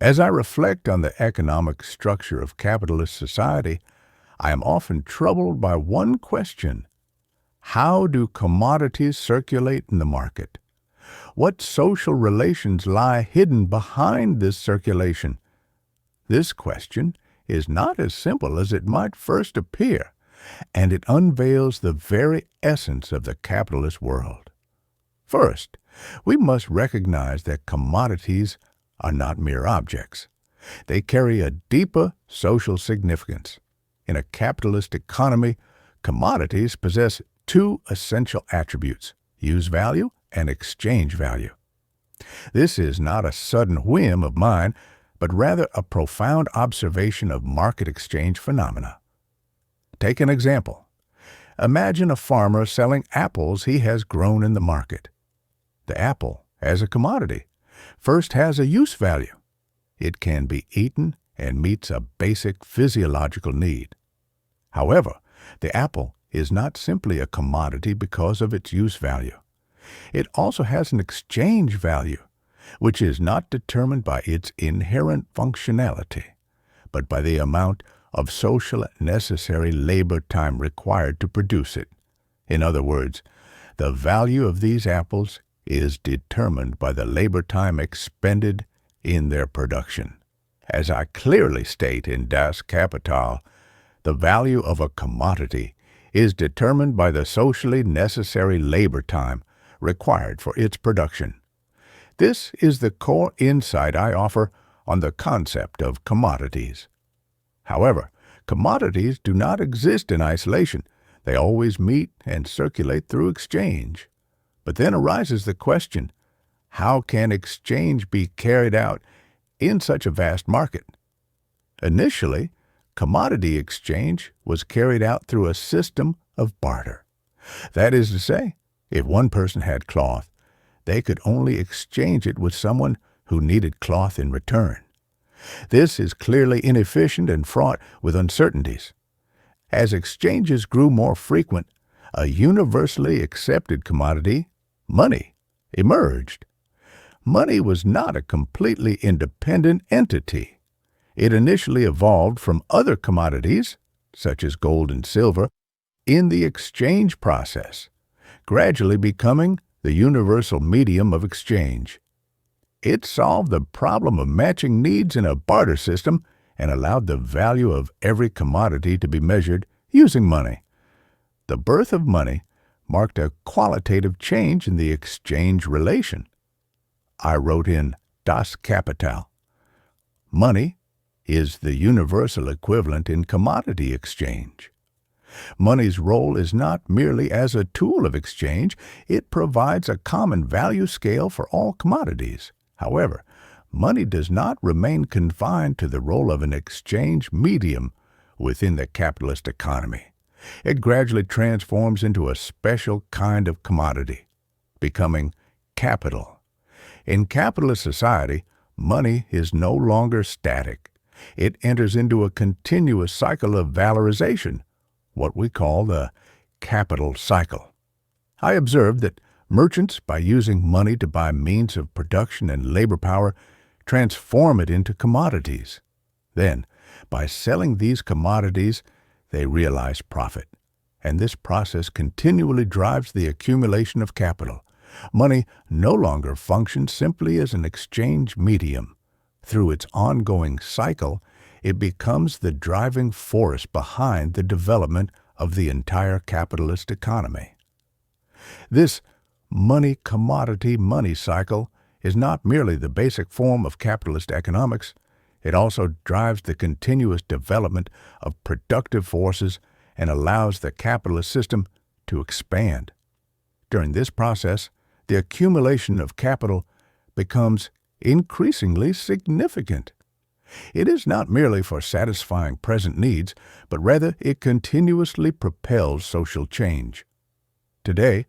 As I reflect on the economic structure of capitalist society, I am often troubled by one question. How do commodities circulate in the market? What social relations lie hidden behind this circulation? This question is not as simple as it might first appear, and it unveils the very essence of the capitalist world. First, we must recognize that commodities are not mere objects. They carry a deeper social significance. In a capitalist economy, commodities possess two essential attributes: use value and exchange value. This is not a sudden whim of mine, but rather a profound observation of market exchange phenomena. Take an example. Imagine a farmer selling apples he has grown in the market. The apple, as a commodity, first has a use value. It can be eaten and meets a basic physiological need. However, the apple is not simply a commodity because of its use value. It also has an exchange value, which is not determined by its inherent functionality, but by the amount of social necessary labor time required to produce it. In other words, the value of these apples is determined by the labor time expended in their production. As I clearly state in Das Kapital, the value of a commodity is determined by the socially necessary labor time required for its production. This is the core insight I offer on the concept of commodities. However, commodities do not exist in isolation. They always meet and circulate through exchange. But then arises the question, how can exchange be carried out in such a vast market? Initially, commodity exchange was carried out through a system of barter. That is to say, if one person had cloth, they could only exchange it with someone who needed cloth in return. This is clearly inefficient and fraught with uncertainties. As exchanges grew more frequent, a universally accepted commodity, money, emerged. Money was not a completely independent entity. It initially evolved from other commodities, such as gold and silver, in the exchange process, gradually becoming the universal medium of exchange. It solved the problem of matching needs in a barter system and allowed the value of every commodity to be measured using money. The birth of money marked a qualitative change in the exchange relation. I wrote in Das Kapital, money is the universal equivalent in commodity exchange. Money's role is not merely as a tool of exchange, it provides a common value scale for all commodities. However, money does not remain confined to the role of an exchange medium within the capitalist economy. It gradually transforms into a special kind of commodity, becoming capital. In capitalist society, money is no longer static. It enters into a continuous cycle of valorization, what we call the capital cycle. I observed that merchants, by using money to buy means of production and labor power, transform it into commodities. Then, by selling these commodities, they realize profit, and this process continually drives the accumulation of capital. Money no longer functions simply as an exchange medium. Through its ongoing cycle, it becomes the driving force behind the development of the entire capitalist economy. This money-commodity-money cycle is not merely the basic form of capitalist economics, it also drives the continuous development of productive forces and allows the capitalist system to expand. During this process, the accumulation of capital becomes increasingly significant. It is not merely for satisfying present needs, but rather it continuously propels social change. Today,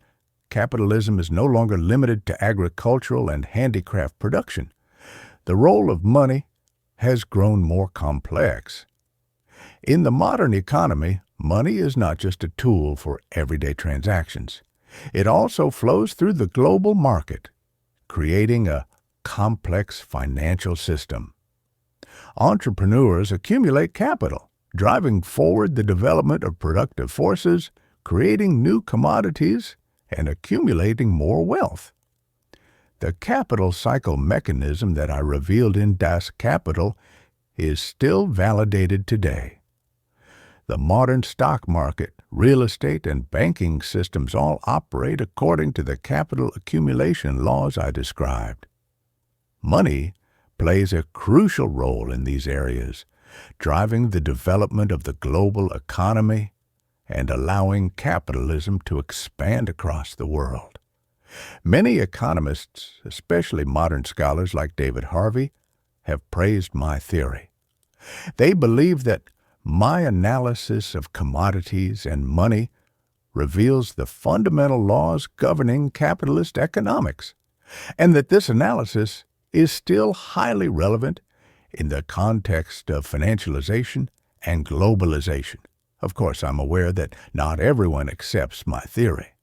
capitalism is no longer limited to agricultural and handicraft production. The role of money has grown more complex. In the modern economy, money is not just a tool for everyday transactions. It also flows through the global market, creating a complex financial system. Entrepreneurs accumulate capital, driving forward the development of productive forces, creating new commodities, and accumulating more wealth. The capital cycle mechanism that I revealed in Das Kapital is still validated today. The modern stock market, real estate, and banking systems all operate according to the capital accumulation laws I described. Money plays a crucial role in these areas, driving the development of the global economy and allowing capitalism to expand across the world. Many economists, especially modern scholars like David Harvey, have praised my theory. They believe that my analysis of commodities and money reveals the fundamental laws governing capitalist economics, and that this analysis is still highly relevant in the context of financialization and globalization. Of course, I'm aware that not everyone accepts my theory.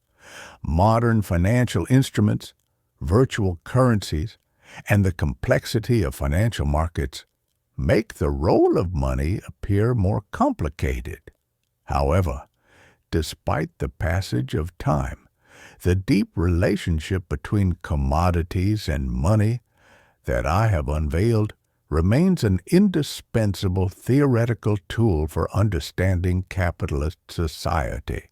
Modern financial instruments, virtual currencies, and the complexity of financial markets make the role of money appear more complicated. However, despite the passage of time, the deep relationship between commodities and money that I have unveiled remains an indispensable theoretical tool for understanding capitalist society.